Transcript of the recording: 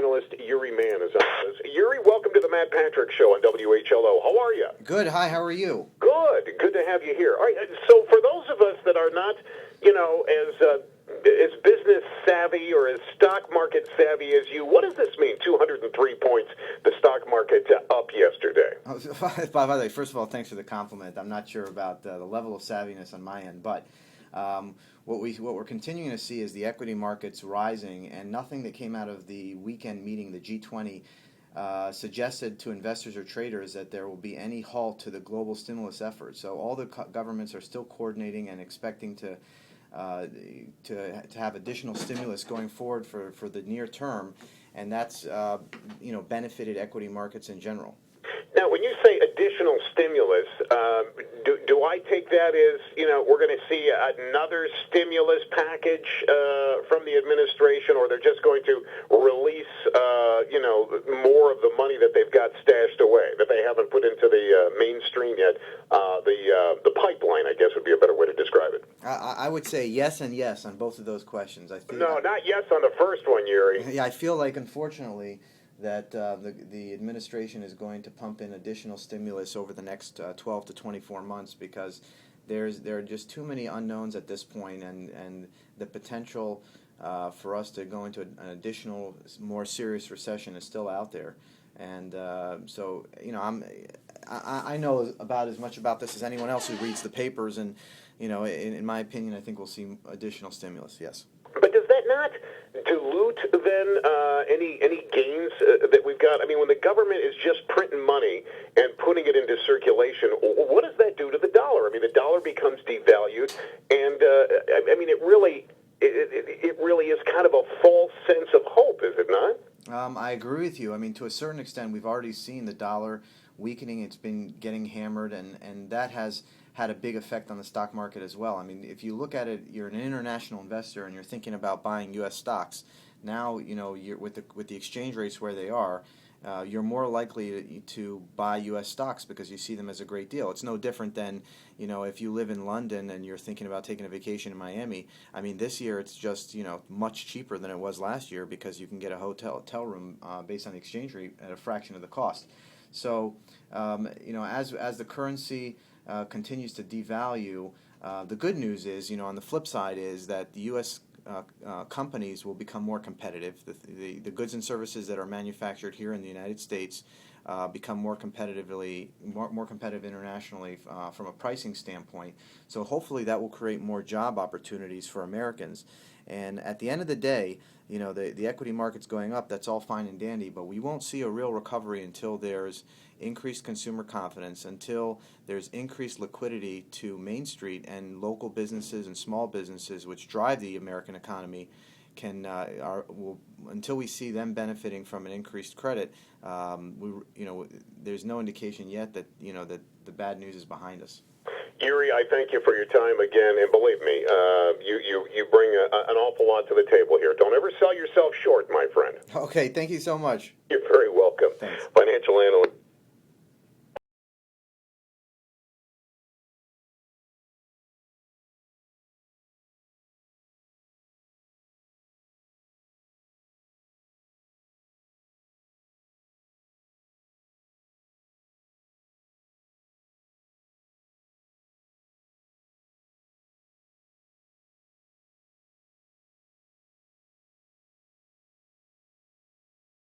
analyst Yuri Mann is on this. Yuri, welcome to the Matt Patrick Show on WHLO. How are you? Good. Hi, how are you? Good. Good to have you here. All right, so for those of us that are not, as business savvy or as stock market savvy as you, what does this mean? 203 points, the stock market up yesterday. By the way, first of all, thanks for the compliment. I'm not sure about the level of savviness on my end, but what we're continuing to see is the equity markets rising, and nothing that came out of the weekend meeting, the G20, suggested to investors or traders that there will be any halt to the global stimulus effort. So all the governments are still coordinating and expecting to have additional stimulus going forward for the near term, and that's benefited equity markets in general. Now, when you say additional stimulus, do I take that as, we're going to see another stimulus package from the administration, or they're just going to release, more of the money that they've got stashed away, that they haven't put into the mainstream yet? The pipeline, I guess, would be a better way to describe it. I would say yes and yes on both of those questions. No, not yes on the first one, Yuri. Yeah, I feel like, unfortunately, that the administration is going to pump in additional stimulus over the next 12 to 24 months because there are just too many unknowns at this point, and the potential for us to go into an additional, more serious recession is still out there. And so, I know about as much about this as anyone else who reads the papers, and in my opinion, I think we'll see additional stimulus. Yes. But does that not dilute then any gains that we've got? I mean, when the government is just printing money and putting it into circulation, what does that do to the dollar? I mean, the dollar becomes devalued, and it really is kind of a false sense of hope, is it not? I agree with you. I mean, to a certain extent, we've already seen the dollar weakening. It's been getting hammered, and that has had a big effect on the stock market as well. I mean, if you look at it, you're an international investor and you're thinking about buying U.S. stocks. Now, you're with the exchange rates where they are, you're more likely to buy U.S. stocks because you see them as a great deal. It's no different than, if you live in London and you're thinking about taking a vacation in Miami. I mean, this year it's just, much cheaper than it was last year because you can get a hotel room based on the exchange rate at a fraction of the cost. So, as the currency continues to devalue, the good news is, on the flip side is that the U.S. Companies will become more competitive. The goods and services that are manufactured here in the United States become more competitive internationally from a pricing standpoint. So hopefully that will create more job opportunities for Americans. And at the end of the day, the equity market's going up, that's all fine and dandy, but we won't see a real recovery until there's increased consumer confidence, until there's increased liquidity to Main Street, and local businesses and small businesses, which drive the American economy, until we see them benefiting from an increased credit. There's no indication yet that that the bad news is behind us. Yuri, I thank you for your time again, and believe me, you bring an awful lot to the table here. Don't ever sell yourself short, my friend. Okay, thank you so much. You're very welcome. Thanks. Financial analyst.